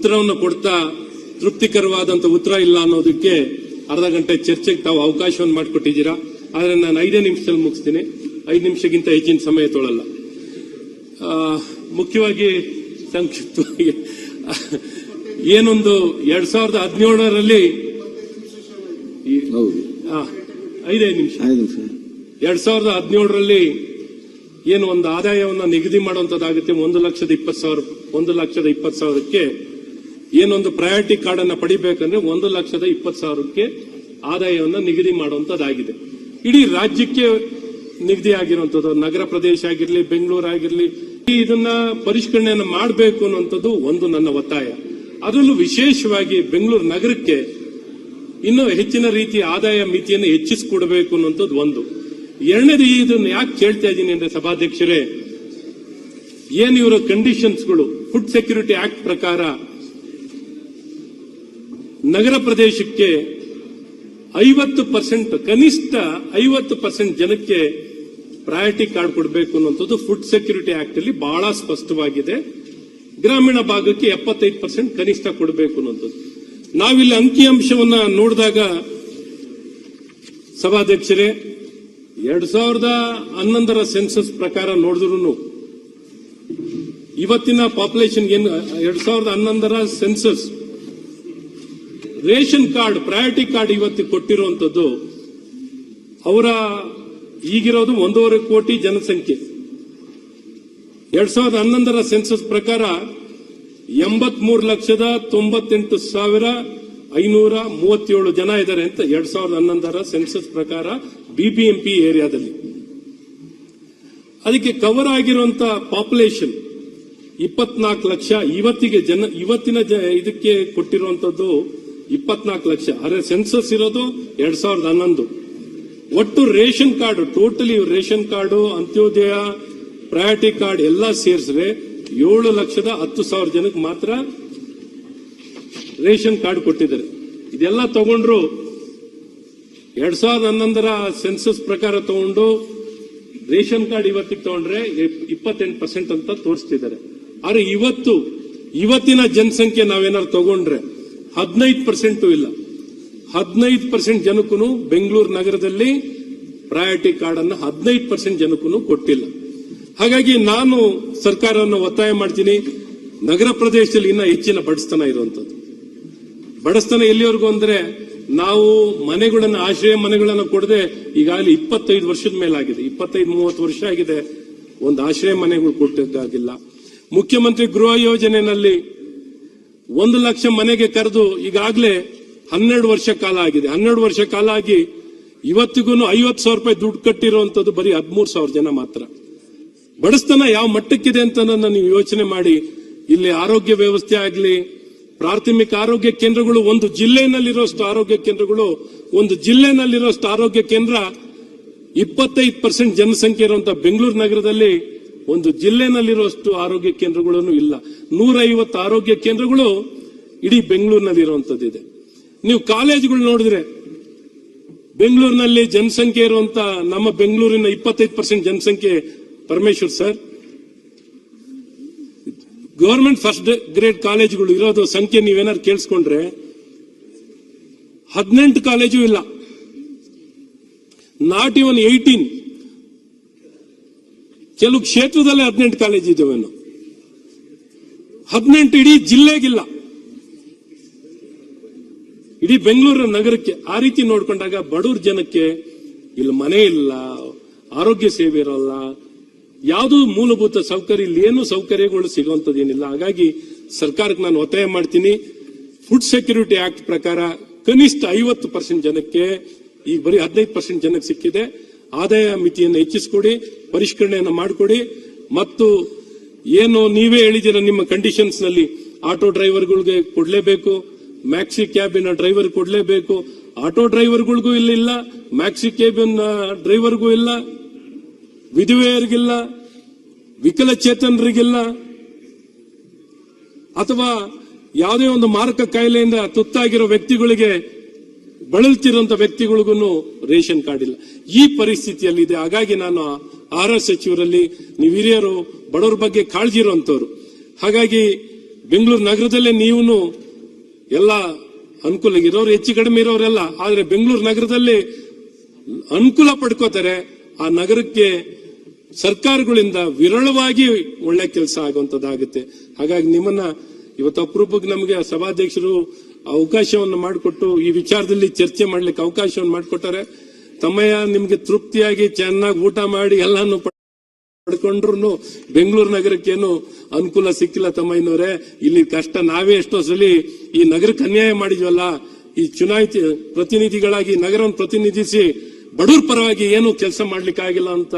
ಉತ್ತರವನ್ನು ಕೊಡ್ತಾ ತೃಪ್ತಿಕರವಾದಂತ ಉತ್ತರ ಇಲ್ಲ ಅನ್ನೋದಕ್ಕೆ ಅರ್ಧ ಗಂಟೆ ಚರ್ಚೆಗೆ ತಾವು ಅವಕಾಶವನ್ನು ಮಾಡಿಕೊಟ್ಟಿದ್ದೀರಾ. ಆದ್ರೆ ನಾನು 5 ನಿಮಿಷದಲ್ಲಿ ಮುಗಿಸ್ತೀನಿ. 5 ನಿಮಿಷಕ್ಕಿಂತ ಹೆಚ್ಚಿನ ಸಮಯ ತೊಗೊಳ್ಳಲ್ಲ. ಮುಖ್ಯವಾಗಿ ಸಂಕ್ಷಿಪ್ತವಾಗಿ ಏನೊಂದು 2017ರಲ್ಲಿ 5 ನಿಮಿಷ 2017ರಲ್ಲಿ ಏನು ಒಂದು ಆದಾಯವನ್ನು ನಿಗದಿ ಮಾಡುವಂತದ್ದಾಗುತ್ತೆ. 1,20,000ಕ್ಕೆ ಏನೊಂದು ಪ್ರಯಾರಿಟಿ ಕಾರ್ಡ್ ಅನ್ನ ಪಡಿಬೇಕಂದ್ರೆ 1,20,000ಕ್ಕೆ ಆದಾಯವನ್ನು ನಿಗದಿ ಮಾಡುವಂತದ್ದಾಗಿದೆ. ಇಡೀ ರಾಜ್ಯಕ್ಕೆ ನಿಗದಿ ಆಗಿರುವಂತದ್ದು, ನಗರ ಪ್ರದೇಶ ಆಗಿರ್ಲಿ, ಬೆಂಗಳೂರು ಆಗಿರ್ಲಿ, ಇದನ್ನ ಪರಿಷ್ಕರಣೆಯನ್ನು ಮಾಡಬೇಕು ಅನ್ನುವಂಥದ್ದು ಒಂದು ನನ್ನ ಒತ್ತಾಯ. ಅದರಲ್ಲೂ ವಿಶೇಷವಾಗಿ ಬೆಂಗಳೂರು ನಗರಕ್ಕೆ ಇನ್ನೂ ಹೆಚ್ಚಿನ ರೀತಿಯ ಆದಾಯ ಮಿತಿಯನ್ನು ಹೆಚ್ಚಿಸಿಕೊಡಬೇಕು ಅನ್ನುವಂಥದ್ದು ಒಂದು. ಎರಡನೇದು, ಇದನ್ನು ಯಾಕೆ ಕೇಳ್ತಾ ಇದ್ದೀನಿ ಅಂದ್ರೆ ಸಭಾಧ್ಯಕ್ಷರೇ, ಏನ್ ಇವರ ಕಂಡೀಷನ್ಸ್ಗಳು ಫುಡ್ ಸೆಕ್ಯೂರಿಟಿ ಆಕ್ಟ್ ಪ್ರಕಾರ ನಗರ ಪ್ರದೇಶಕ್ಕೆ 50%, ಕನಿಷ್ಠ 50% ಜನಕ್ಕೆ ಪ್ರಯಾರಿಟಿ ಕಾರ್ಡ್ ಕೊಡಬೇಕು ಅನ್ನುವಂಥದ್ದು ಫುಡ್ ಸೆಕ್ಯೂರಿಟಿ ಆಕ್ಟ್ ಅಲ್ಲಿ ಬಹಳ ಸ್ಪಷ್ಟವಾಗಿದೆ. ಗ್ರಾಮೀಣ ಭಾಗಕ್ಕೆ 75% ಕನಿಷ್ಠ ಕೊಡಬೇಕು ಅನ್ನುವಂಥದ್ದು. ನಾವಿಲ್ಲಿ ಅಂಕಿಅಂಶವನ್ನ ನೋಡಿದಾಗ ಸಭಾಧ್ಯಕ್ಷರೇ, 2011ರ ಸೆನ್ಸಸ್ ಪ್ರಕಾರ ನೋಡಿದ್ರು ಇವತ್ತಿನ ಪಾಪ್ಯುಲೇಷನ್ ಏನು 2011ರ census ration card, priority card ಇವತ್ತಿಗೆ ಕೊಟ್ಟಿರುವಂತದ್ದು ಅವರ ಈಗಿರೋದು 1.5 ಕೋಟಿ ಜನಸಂಖ್ಯೆ. 2011ರ ಸೆನ್ಸಸ್ ಪ್ರಕಾರ 83,98,537 ಜನ ಇದ್ದಾರೆ ಅಂತ 2011ರ ಸೆನ್ಸಸ್ ಪ್ರಕಾರ ಬಿಬಿಎಂಪಿ ಏರಿಯಾದಲ್ಲಿ. ಅದಕ್ಕೆ ಕವರ್ ಆಗಿರುವಂತ ಪಾಪ್ಯುಲೇಷನ್ 24 ಲಕ್ಷ. ಇವತ್ತಿನ ಇದಕ್ಕೆ ಕೊಟ್ಟಿರುವಂತದ್ದು 24 ಲಕ್ಷ. ಆದರೆ ಸೆನ್ಸಸ್ ಇರೋದು 2011. ಒಟ್ಟು ration card, totally ration card, Antyodaya, priority card ಎಲ್ಲ ಸೇರಿಸಿದ್ರೆ 7,10,000 ಜನಕ್ಕೆ ಮಾತ್ರ ರೇಷನ್ ಕಾರ್ಡ್ ಕೊಟ್ಟಿದ್ದಾರೆ. ಇದೆಲ್ಲ ತಗೊಂಡ್ರು 2011ರ ಸೆನ್ಸಸ್ ಪ್ರಕಾರ ತಗೊಂಡು ರೇಷನ್ ಕಾರ್ಡ್ ಇವತ್ತಿಗೆ ತಗೊಂಡ್ರೆ 28% ಅಂತ ತೋರಿಸ್ತಿದ್ದಾರೆ. ಆದ್ರೆ ಇವತ್ತಿನ ಜನಸಂಖ್ಯೆ ನಾವೇನಾದ್ರು ತಗೊಂಡ್ರೆ 15% ಇಲ್ಲ. 15% ಜನಕ್ಕೂ ಬೆಂಗಳೂರು ನಗರದಲ್ಲಿ ಪ್ರಯಾರಿಟಿ ಕಾರ್ಡ್ ಅನ್ನು 15% ಜನಕ್ಕೂ ಕೊಟ್ಟಿಲ್ಲ. ಹಾಗಾಗಿ ನಾನು ಸರ್ಕಾರವನ್ನು ಒತ್ತಾಯ ಮಾಡ್ತೀನಿ, ನಗರ ಪ್ರದೇಶದಲ್ಲಿ ಇನ್ನ ಹೆಚ್ಚಿನ ಬಡಸ್ತನ ಇರುವಂತದ್ದು. ಬಡಸ್ತನ ಎಲ್ಲಿವರೆಗೂ ಅಂದ್ರೆ, ನಾವು ಮನೆಗಳನ್ನ, ಆಶ್ರಯ ಮನೆಗಳನ್ನ ಕೊಡದೆ ಈಗಾಗಲೇ 25 ವರ್ಷದ ಮೇಲಾಗಿದೆ, 25-30 ವರ್ಷ ಆಗಿದೆ, ಒಂದು ಆಶ್ರಯ ಮನೆಗಳು ಕೊಟ್ಟಿದ್ದಾಗಿಲ್ಲ. ಮುಖ್ಯಮಂತ್ರಿ ಗೃಹ ಯೋಜನೆಯಲ್ಲಿ 1 ಲಕ್ಷ ಮನೆಗೆ ಕರೆದು ಈಗಾಗಲೇ 12 ವರ್ಷ ಕಾಲ ಆಗಿದೆ. 12 ವರ್ಷ ಕಾಲ ಆಗಿ ಇವತ್ತಿಗೂ 50,000 ರೂಪಾಯಿ ದುಡ್ಡು ಕಟ್ಟಿರುವಂತದ್ದು ಬರೀ 13,000 ಜನ ಮಾತ್ರ. ಬಡಸ್ತನ ಯಾವ ಮಟ್ಟಕ್ಕಿದೆ ಅಂತ ನೀವು ಯೋಚನೆ ಮಾಡಿ. ಇಲ್ಲಿ ಆರೋಗ್ಯ ವ್ಯವಸ್ಥೆ ಆಗಲಿ, ಪ್ರಾಥಮಿಕ ಆರೋಗ್ಯ ಕೇಂದ್ರಗಳು, ಒಂದು ಜಿಲ್ಲೆಯಲ್ಲಿರೋಷ್ಟು ಆರೋಗ್ಯ ಕೇಂದ್ರಗಳು, ಒಂದು ಜಿಲ್ಲೆಯಲ್ಲಿರೋಷ್ಟು ಆರೋಗ್ಯ ಕೇಂದ್ರ 25% ಜನಸಂಖ್ಯೆ ಇರುವಂತಹ ಬೆಂಗಳೂರು ನಗರದಲ್ಲಿ ಒಂದು ಜಿಲ್ಲೆನಲ್ಲಿರುವಷ್ಟು ಆರೋಗ್ಯ ಕೇಂದ್ರಗಳನ್ನು ಇಲ್ಲ. 150 ಆರೋಗ್ಯ ಕೇಂದ್ರಗಳು ಇಡೀ ಬೆಂಗಳೂರಿನಲ್ಲಿ ಇರುವಂತದ್ದಿದೆ. ನೀವು ಕಾಲೇಜುಗಳು ನೋಡಿದ್ರೆ, ಬೆಂಗಳೂರಿನಲ್ಲಿ ಜನಸಂಖ್ಯೆ ಇರುವಂತ ನಮ್ಮ ಬೆಂಗಳೂರಿನ 25% ಜನಸಂಖ್ಯೆ, Parameshwar sir, government first grade ಕಾಲೇಜುಗಳು ಇರೋದು ಸಂಖ್ಯೆ ನೀವೇನಾದ್ರು ಕೇಳಿಸ್ಕೊಂಡ್ರೆ 18 ಕಾಲೇಜು ಇಲ್ಲ. Not even 18. ಕೆಲವು ಕ್ಷೇತ್ರದಲ್ಲೇ 18 ಕಾಲೇಜ್ ಇದಾವೇನು, 18 ಇಡೀ ಜಿಲ್ಲೆಗಿಲ್ಲ, ಇಡೀ ಬೆಂಗಳೂರು ನಗರಕ್ಕೆ. ಆ ರೀತಿ ನೋಡ್ಕೊಂಡಾಗ ಬಡವ್ರ ಜನಕ್ಕೆ ಇಲ್ಲಿ ಮನೆ ಇಲ್ಲ, ಆರೋಗ್ಯ ಸೇವೆ ಇರಲ್ಲ, ಯಾವುದೂ ಮೂಲಭೂತ ಸೌಕರ್ಯ, ಇಲ್ಲಿ ಏನು ಸೌಕರ್ಯಗಳು ಸಿಗುವಂತದ್ದೇನಿಲ್ಲ. ಹಾಗಾಗಿ ಸರ್ಕಾರಕ್ಕೆ ನಾನು ಒತ್ತಾಯ ಮಾಡ್ತೀನಿ, ಫುಡ್ ಸೆಕ್ಯೂರಿಟಿ ಆಕ್ಟ್ ಪ್ರಕಾರ ಕನಿಷ್ಠ 50% ಜನಕ್ಕೆ, ಈಗ ಬರೀ 15% ಜನಕ್ಕೆ ಸಿಕ್ಕಿದೆ, ಆದಾಯ ಮಿತಿಯನ್ನು ಹೆಚ್ಚಿಸಿಕೊಡಿ, ಪರಿಷ್ಕರಣೆಯನ್ನು ಮಾಡಿಕೊಡಿ. ಮತ್ತು ಏನು ನೀವೇ ಹೇಳಿದಿರ ನಿಮ್ಮ ಕಂಡೀಷನ್ಸ್ ನಲ್ಲಿ, ಆಟೋ ಡ್ರೈವರ್ಗಳಿಗೆ ಕೊಡ್ಲೇಬೇಕು, ಮ್ಯಾಕ್ಸಿ ಕ್ಯಾಬಿನ ಡ್ರೈವರ್ ಕೊಡ್ಲೇಬೇಕು. ಆಟೋ ಡ್ರೈವರ್ಗಳಿಗೂ ಇಲ್ಲ, ಮ್ಯಾಕ್ಸಿ ಕ್ಯಾಬಿನ್ ಡ್ರೈವರ್ಗೂ ಇಲ್ಲ, ವಿಧವೆಯರಿಗಿಲ್ಲ, ವಿಕಲಚೇತನರಿಗಿಲ್ಲ, ಅಥವಾ ಯಾವುದೇ ಒಂದು ಮಾರಕ ಕಾಯಿಲೆಯಿಂದ ತುತ್ತಾಗಿರೋ ವ್ಯಕ್ತಿಗಳಿಗೆ, ಬಳಲ್ತಿರುವಂತ ವ್ಯಕ್ತಿಗಳಿಗೂ ರೇಷನ್ ಕಾರ್ಡ್ ಇಲ್ಲ. ಈ ಪರಿಸ್ಥಿತಿಯಲ್ಲಿದೆ. ಹಾಗಾಗಿ ನಾನು ಆಹಾರ ಸಚಿವರಲ್ಲಿ, ನೀವು ಹಿರಿಯರು, ಬಡವರ ಬಗ್ಗೆ ಕಾಳಜಿ ಇರುವಂತವ್ರು, ಹಾಗಾಗಿ ಬೆಂಗಳೂರು ನಗರದಲ್ಲೇ ನೀವು ಎಲ್ಲ ಅನುಕೂಲ ಇರೋರು ಹೆಚ್ಚು ಕಡಿಮೆ ಇರೋರೆಲ್ಲ, ಆದ್ರೆ ಬೆಂಗಳೂರು ನಗರದಲ್ಲಿ ಅನುಕೂಲ ಪಡ್ಕೋತಾರೆ. ಆ ನಗರಕ್ಕೆ ಸರ್ಕಾರಗಳಿಂದ ವಿರಳವಾಗಿ ಒಳ್ಳೆ ಕೆಲಸ ಆಗುವಂತದ್ದಾಗುತ್ತೆ. ಹಾಗಾಗಿ ನಿಮ್ಮನ್ನ ಇವತ್ತು ಅಪರೂಪಕ್ಕೆ ನಮಗೆ ಸಭಾಧ್ಯಕ್ಷರು ಅವಕಾಶವನ್ನು ಮಾಡಿಕೊಟ್ಟು ಈ ವಿಚಾರದಲ್ಲಿ ಚರ್ಚೆ ಮಾಡ್ಲಿಕ್ಕೆ ಅವಕಾಶವನ್ನು ಮಾಡಿಕೊಟ್ಟಾರೆ. ತಮ್ಮಯ್ಯ ನಿಮ್ಗೆ ತೃಪ್ತಿಯಾಗಿ ಚೆನ್ನಾಗಿ ಊಟ ಮಾಡಿ ಎಲ್ಲಾನು ಪಡ್ಕೊಂಡ್ರು ಬೆಂಗಳೂರು ನಗರಕ್ಕೇನು ಅನುಕೂಲ ಸಿಕ್ಕಿಲ್ಲ ತಮ್ಮಯ್ಯನವರೇ. ಇಲ್ಲಿ ಕಷ್ಟ ನಾವೇ ಎಷ್ಟೋ ಸಲಿ ಈ ನಗರಕ್ಕೆ ಅನ್ಯಾಯ ಮಾಡಿದ್ವಲ್ಲ. ಈ ಚುನಾಯಿತ ಪ್ರತಿನಿಧಿಗಳಾಗಿ ನಗರವನ್ನು ಪ್ರತಿನಿಧಿಸಿ ಬಡವ್ರ ಪರವಾಗಿ ಏನು ಕೆಲಸ ಮಾಡ್ಲಿಕ್ಕಾಗಿಲ್ಲ ಅಂತ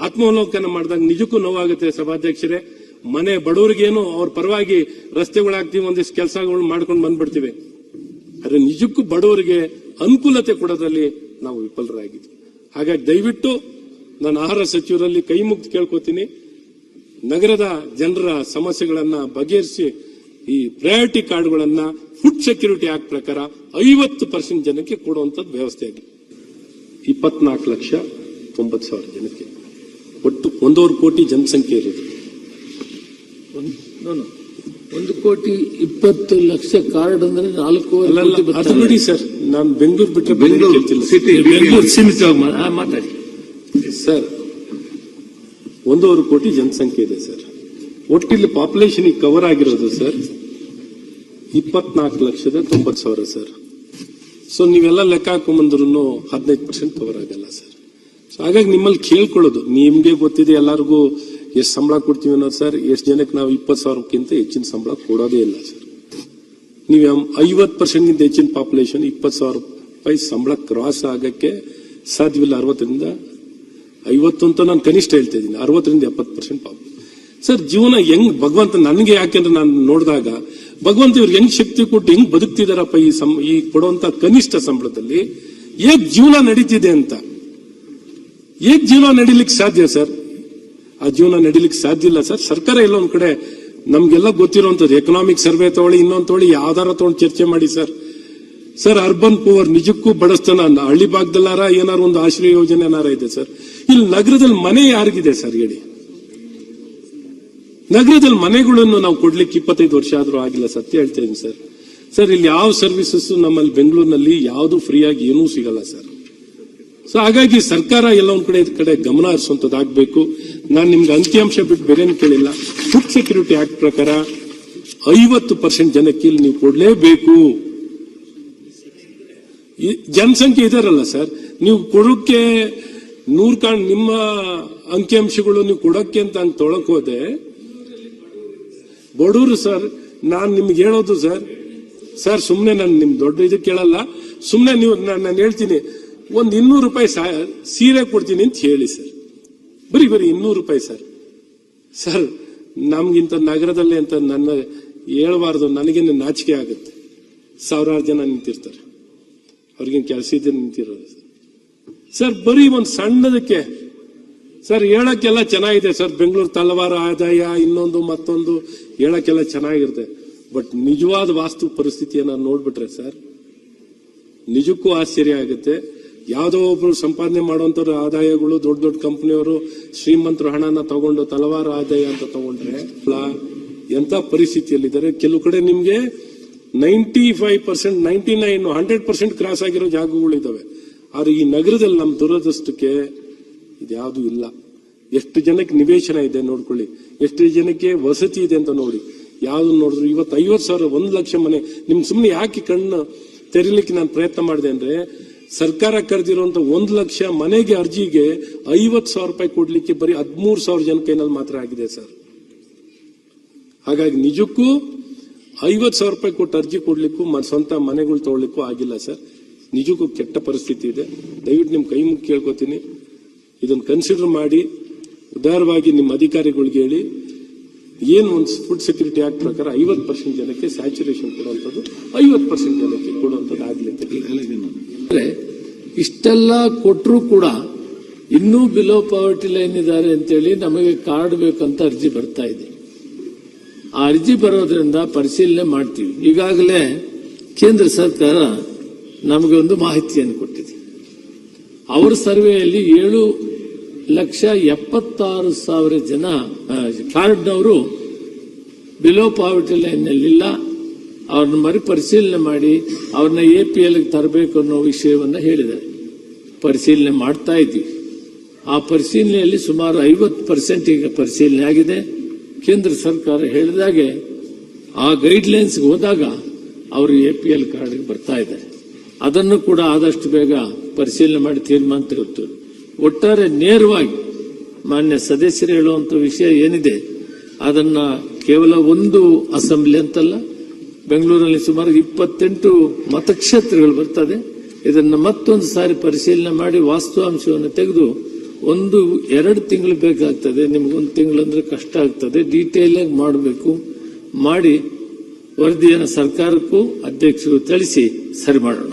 ಆತ್ಮಾವಲೋಕನ ಮಾಡಿದಾಗ ನಿಜಕ್ಕೂ ನೋವಾಗುತ್ತೆ ಸಭಾಧ್ಯಕ್ಷರೇ. ಮನೆ ಬಡವರಿಗೇನು ಅವ್ರ ಪರವಾಗಿ ರಸ್ತೆಗಳಾಗ್ತೀವಿ, ಒಂದಿಷ್ಟು ಕೆಲಸಗಳು ಮಾಡ್ಕೊಂಡು ಬಂದ್ಬಿಡ್ತೀವಿ. ಆದ್ರೆ ನಿಜಕ್ಕೂ ಬಡವರಿಗೆ ಅನುಕೂಲತೆ ಕೊಡೋದ್ರಲ್ಲಿ ನಾವು ವಿಫಲರಾಗಿದ್ವಿ. ಹಾಗಾಗಿ ದಯವಿಟ್ಟು ನಾನು ಆಹಾರ ಸಚಿವರಲ್ಲಿ ಕೈ ಮುಗ್ದು ಕೇಳ್ಕೊತೀನಿ, ನಗರದ ಜನರ ಸಮಸ್ಯೆಗಳನ್ನ ಬಗೆಹರಿಸಿ ಈ ಪ್ರಯಾರಿಟಿ ಕಾರ್ಡ್ಗಳನ್ನ ಫುಡ್ ಸೆಕ್ಯೂರಿಟಿ ಆಕ್ಟ್ ಪ್ರಕಾರ 50% ಜನಕ್ಕೆ ಕೊಡುವಂತದ್ದು ವ್ಯವಸ್ಥೆ ಆಗಿದೆ. 24,90,000 ಜನಕ್ಕೆ ಒಟ್ಟು 1.25 ಕೋಟಿ ಜನಸಂಖ್ಯೆ ಇರೋದು. 1,20,00,000 ಕಾರ್ಡ್ ಅಂದ್ರೆ 4.5 ಕೋಟಿ. ಅದು ಬಿಡಿ ಸರ್, ನಾನು ಬೆಂಗಳೂರು ಬಿಟ್ಟರೆ ಬೆಂಗಳೂರು ಸಿಟಿ, ಬೆಂಗಳೂರು ಸೀಮಿತವಾಗಿ ಮಾತಾಡಿ ಸರ್. 1.25 ಕೋಟಿ ಜನಸಂಖ್ಯೆ ಇದೆ ಸರ್. ಒಟ್ಟಿಲ್ಲಿ ಪಾಪ್ಯುಲೇಷನ್ ಕವರ್ ಆಗಿರೋದು ಸರ್ 24,90,000 ಸರ್. ಸೊ ನೀವೆಲ್ಲ ಲೆಕ್ಕ ಹಾಕೊಂಡ್ಬಂದ್ರು 15% ಕವರ್ ಆಗಲ್ಲ ಸರ್. ಸೊ ಹಾಗಾಗಿ ನಿಮ್ಮಲ್ಲಿ ಕೇಳ್ಕೊಳ್ಳೋದು, ನಿಮ್ಗೆ ಗೊತ್ತಿದೆ ಎಲ್ಲರಿಗೂ ಎಷ್ಟು ಸಂಬಳ ಕೊಡ್ತೀವಿ ಅನ್ನೋದು ಸರ್. ಎಷ್ಟು ಜನಕ್ಕೆ ನಾವು 20,000ಕ್ಕಿಂತ ಹೆಚ್ಚಿನ ಸಂಬಳ ಕೊಡೋದೇ ಇಲ್ಲ ಸರ್. ನೀವು 50%ಗಿಂತ ಹೆಚ್ಚಿನ ಪಾಪ್ಯುಲೇಷನ್ 20,000 ರೂಪಾಯಿ ಸಂಬಳ ಕ್ರಾಸ್ ಆಗಕ್ಕೆ ಸಾಧ್ಯವಿಲ್ಲ. 60ರಿಂದ 50 ಅಂತ ನಾನು ಕನಿಷ್ಠ ಹೇಳ್ತಾ ಇದ್ದೀನಿ. 60ರಿಂದ 70% ಪಾಪ ಸರ್. ಜೀವನ ಹೆಂಗ್ ಭಗವಂತ ನನಗೆ, ಯಾಕೆಂದ್ರೆ ನಾನು ನೋಡಿದಾಗ ಭಗವಂತ ಇವ್ರಿಗೆ ಹೆಂಗ್ ಶಕ್ತಿ ಕೊಟ್ಟು ಹೆಂಗ್ ಬದುಕ್ತಿದಾರಪ್ಪ ಈ ಕೊಡುವಂತ ಕನಿಷ್ಠ ಸಂಬಳದಲ್ಲಿ. ಹೇಗ್ ಜೀವನ ನಡೀತಿದೆ ಅಂತ, ಹೇಗ್ ಜೀವನ ನಡೀಲಿಕ್ಕೆ ಸಾಧ್ಯ ಸರ್? ಆ ಜೀವನ ನಡೀಲಿಕ್ಕೆ ಸಾಧ್ಯ ಇಲ್ಲ ಸರ್. ಸರ್ಕಾರ ಎಲ್ಲ ಒಂದ್ ಕಡೆ ನಮ್ಗೆಲ್ಲ ಗೊತ್ತಿರುವಂತದ್ದು ಎಕನಾಮಿಕ್ ಸರ್ವೆ ತಗೊಳ್ಳಿ, ಇನ್ನೊಂದು ತಗೊಳ್ಳಿ, ಯಾವ್ದಾರ ತಗೊಂಡು ಚರ್ಚೆ ಮಾಡಿ ಸರ್. ಸರ್ ಅರ್ಬನ್ ಪೂವರ್ ನಿಜಕ್ಕೂ ಬಡಸ್ತನ ಹಳ್ಳಿ ಭಾಗದಲ್ಲಾರ ಏನಾರು ಒಂದು ಆಶ್ರಯ ಯೋಜನೆ ಏನಾರ ಇದೆ ಸರ್. ಇಲ್ಲಿ ನಗರದಲ್ಲಿ ಮನೆ ಯಾರಿಗಿದೆ ಸರ್ ಹೇಳಿ? ನಗರದಲ್ಲಿ ಮನೆಗಳನ್ನು ನಾವು ಕೊಡ್ಲಿಕ್ಕೆ 25 ವರ್ಷ ಆದ್ರೂ ಆಗಿಲ್ಲ, ಸತ್ಯ ಹೇಳ್ತಾ ಇದೀನಿ ಸರ್. ಸರ್ ಇಲ್ಲಿ ಯಾವ ಸರ್ವಿಸಸ್ ನಮ್ಮಲ್ಲಿ ಬೆಂಗಳೂರಿನಲ್ಲಿ ಯಾವುದು ಫ್ರೀ ಆಗಿ ಏನೂ ಸಿಗಲ್ಲ ಸರ್. ಸೊ ಹಾಗಾಗಿ ಸರ್ಕಾರ ಎಲ್ಲ ಒಂದ್ ಕಡೆ ಗಮನ ಹರಿಸುವಂತದ್ದಾಗಬೇಕು. ನಾನು ನಿಮ್ಗೆ ಅಂಕಿಅಂಶ ಬಿಟ್ಟು ಬೇರೇನು ಕೇಳಿಲ್ಲ. ಫುಡ್ ಸೆಕ್ಯೂರಿಟಿ ಆಕ್ಟ್ ಪ್ರಕಾರ 50% ಜನಕ್ಕೆ ಇಲ್ಲಿ ನೀವು ಕೊಡ್ಲೇಬೇಕು. ಜನಸಂಖ್ಯೆ ಇದಾರಲ್ಲ ಸರ್, ನೀವು ಕೊಡೋಕೆ 100 ನಿಮ್ಮ ಅಂಕಿಅಂಶಗಳು ನೀವು ಕೊಡೋಕೆ ಅಂತ ಹಂಗೆ ತೊಳಕ್ ಹೋದೆ ಬಡವರು ಸರ್. ನಾನ್ ನಿಮ್ಗೆ ಹೇಳೋದು ಸರ್ ಸುಮ್ನೆ ನಾನು ನಿಮ್ ದೊಡ್ಡ ಇದು ಕೇಳಲ್ಲ, ಸುಮ್ನೆ ನೀವು ನಾನು ಹೇಳ್ತೀನಿ ಒಂದ್ 200 ರೂಪಾಯಿ ಸೀರೆ ಕೊಡ್ತೀನಿ ಅಂತ ಹೇಳಿ ಸರ್. ಬರೀ 200 ರೂಪಾಯಿ ಸರ್. ಸರ್ ನಮ್ಗಿಂತ ನಗರದಲ್ಲಿ ಅಂತ ನನ್ನ ಹೇಳಬಾರ್ದು, ನನಗೇನು ನಾಚಿಕೆ ಆಗುತ್ತೆ. 1000 ಜನ ನಿಂತಿರ್ತಾರೆ, ಅವ್ರಿಗೇನು ಕೆಲಸ ಇದ್ದರೆ ನಿಂತಿರೋದು ಸರ್. ಬರೀ ಒಂದು ಸಣ್ಣದಕ್ಕೆ ಸರ್ ಹೇಳಕ್ಕೆಲ್ಲ ಚೆನ್ನಾಗಿದೆ ಸರ್. ಬೆಂಗಳೂರು ತಲವಾರ ಆದಾಯ ಇನ್ನೊಂದು ಮತ್ತೊಂದು ಹೇಳಕ್ಕೆಲ್ಲ ಚೆನ್ನಾಗಿರುತ್ತೆ. ಬಟ್ ನಿಜವಾದ ವಾಸ್ತು ಪರಿಸ್ಥಿತಿಯನ್ನ ನೋಡ್ಬಿಟ್ರೆ ಸರ್ ನಿಜಕ್ಕೂ ಆಶ್ಚರ್ಯ ಆಗುತ್ತೆ. ಯಾವುದೋ ಒಬ್ರು ಸಂಪಾದನೆ ಮಾಡುವಂತವ್ರ ಆದಾಯಗಳು ದೊಡ್ಡ ದೊಡ್ಡ ಕಂಪನಿಯವರು ಶ್ರೀಮಂತರು ಹಣನ ತಗೊಂಡು ತಲವಾರ ಆದಾಯ ಅಂತ ತಗೊಂಡ್ರೆ ಎಂತ ಪರಿಸ್ಥಿತಿಯಲ್ಲಿದ್ದಾರೆ. ಕೆಲವು ಕಡೆ ನಿಮ್ಗೆ 95%, 99%, 100% ಕ್ರಾಸ್ ಆಗಿರೋ ಜಾಗಗಳಿದ್ದಾವೆ. ಆದ್ರೆ ಈ ನಗರದಲ್ಲಿ ನಮ್ಮ ದುರದೃಷ್ಟಕ್ಕೆ ಇದ್ಯಾವುದು ಇಲ್ಲ. ಎಷ್ಟು ಜನಕ್ಕೆ ನಿವೇಶನ ಇದೆ ನೋಡ್ಕೊಳ್ಳಿ, ಎಷ್ಟು ಜನಕ್ಕೆ ವಸತಿ ಇದೆ ಅಂತ ನೋಡಿ. ಯಾವ್ದು ನೋಡಿದ್ರು ಇವತ್ತು 50,000, 1,00,000 ಮನೆ. ನಿಮ್ ಸುಮ್ಮನೆ ಯಾಕೆ ಕಣ್ಣು ತೆರಿಲಿಕ್ಕೆ ನಾನು ಪ್ರಯತ್ನ ಮಾಡಿದೆ ಅಂದ್ರೆ, ಸರ್ಕಾರ ಕರೆದಿರುವಂತ 1,00,000 ಮನೆಗೆ ಅರ್ಜಿಗೆ 50,000 ರೂಪಾಯಿ ಕೊಡ್ಲಿಕ್ಕೆ ಬರೀ 13,000 ಜನ ಕೈನಲ್ಲಿ ಮಾತ್ರ ಆಗಿದೆ ಸರ್. ಹಾಗಾಗಿ ನಿಜಕ್ಕೂ 50,000 ರೂಪಾಯಿ ಕೊಟ್ಟು ಅರ್ಜಿ ಕೊಡ್ಲಿಕ್ಕೂ ಸ್ವಂತ ಮನೆಗಳು ತಗೊಳ್ಲಿಕ್ಕೂ ಆಗಿಲ್ಲ ಸರ್. ನಿಜಕ್ಕೂ ಕೆಟ್ಟ ಪರಿಸ್ಥಿತಿ ಇದೆ. ದಯವಿಟ್ಟು ನಿಮ್ ಕೈ ಮುಗಿ ಕೇಳ್ಕೊತೀನಿ, ಇದನ್ನು ಕನ್ಸಿಡರ್ ಮಾಡಿ ಉದಾರವಾಗಿ ನಿಮ್ಮ ಅಧಿಕಾರಿಗಳಿಗೆ ಹೇಳಿ, ಏನು ಒಂದು ಫುಡ್ ಸೆಕ್ಯೂರಿಟಿ ಆಕ್ಟ್ ಪ್ರಕಾರ 50% ಜನಕ್ಕೆ ಸ್ಯಾಚುರೇಷನ್ ಕೊಡುವಂಥದ್ದು, 50% ಜನಕ್ಕೆ ಕೊಡುವಂಥದ್ದು ಆಗ್ಲಿ. ಇಷ್ಟೆಲ್ಲ ಕೊಟ್ಟರು ಕೂಡ ಇನ್ನೂ ಬಿಲೋ ಪಾವರ್ಟಿ ಲೈನ್ ಇದ್ದಾರೆ ಅಂತೇಳಿ ನಮಗೆ ಕಾರ್ಡ್ ಬೇಕಂತ ಅರ್ಜಿ ಬರ್ತಾ ಇದೆ. ಆ ಅರ್ಜಿ ಬರೋದ್ರಿಂದ ಪರಿಶೀಲನೆ ಮಾಡ್ತೀವಿ. ಈಗಾಗಲೇ ಕೇಂದ್ರ ಸರ್ಕಾರ ನಮಗೆ ಒಂದು ಮಾಹಿತಿಯನ್ನು ಕೊಟ್ಟಿದೆ. ಅವರ ಸರ್ವೆಯಲ್ಲಿ 7,76,000 ಜನ ಕಾರ್ಡ್ನವರು ಬಿಲೋ ಪಾವರ್ಟಿ ಲೈನ್ನಲ್ಲಿಲ್ಲ ಅವ್ರನ್ನ ಮರುಪರಿಶೀಲನೆ ಮಾಡಿ ಅವ್ರನ್ನ APL ತರಬೇಕು ಅನ್ನೋ ವಿಷಯವನ್ನ ಹೇಳಿದ್ದಾರೆ. ಪರಿಶೀಲನೆ ಮಾಡ್ತಾ ಇದ್ದೀವಿ. ಆ ಪರಿಶೀಲನೆಯಲ್ಲಿ ಸುಮಾರು 50% ಈಗ ಪರಿಶೀಲನೆ ಆಗಿದೆ. ಕೇಂದ್ರ ಸರ್ಕಾರ ಹೇಳಿದಾಗೆ ಆ ಗೈಡ್ಲೈನ್ಸ್ಗೆ ಹೋದಾಗ ಅವರು APL ಕಾರ್ಡ್ಗೆ ಬರ್ತಾ ಇದ್ದಾರೆ. ಅದನ್ನು ಕೂಡ ಆದಷ್ಟು ಬೇಗ ಪರಿಶೀಲನೆ ಮಾಡಿ ತೀರ್ಮಾನ ತೆಗೆದುಕೊಳ್ಳುತ್ತೇವೆ. ಒಟ್ಟಾರೆ ನೇರವಾಗಿ ಮಾನ್ಯ ಸದಸ್ಯರು ಹೇಳುವಂತ ವಿಷಯ ಏನಿದೆ ಅದನ್ನ ಕೇವಲ ಒಂದು ಅಸೆಂಬ್ಲಿ ಅಂತಲ್ಲ, ಬೆಂಗಳೂರಿನಲ್ಲಿ ಸುಮಾರು 28 ಮತಕ್ಷೇತ್ರಗಳು ಬರ್ತದೆ. ಇದನ್ನ ಮತ್ತೊಂದು ಸಾರಿ ಪರಿಶೀಲನೆ ಮಾಡಿ ವಾಸ್ತವಾಂಶವನ್ನು ತೆಗೆದು 1-2 ತಿಂಗಳು ಬೇಕಾಗ್ತದೆ. ನಿಮ್ಗೊಂದು ತಿಂಗಳು ಅಂದ್ರೆ ಕಷ್ಟ ಆಗ್ತದೆ. ಡೀಟೇಲ್ ಆಗಿ ಮಾಡಬೇಕು. ಮಾಡಿ ವರದಿಯನ್ನು ಸರ್ಕಾರಕ್ಕೂ ಅಧ್ಯಕ್ಷರು ತಿಳಿಸಿ ಸರಿ ಮಾಡೋಣ.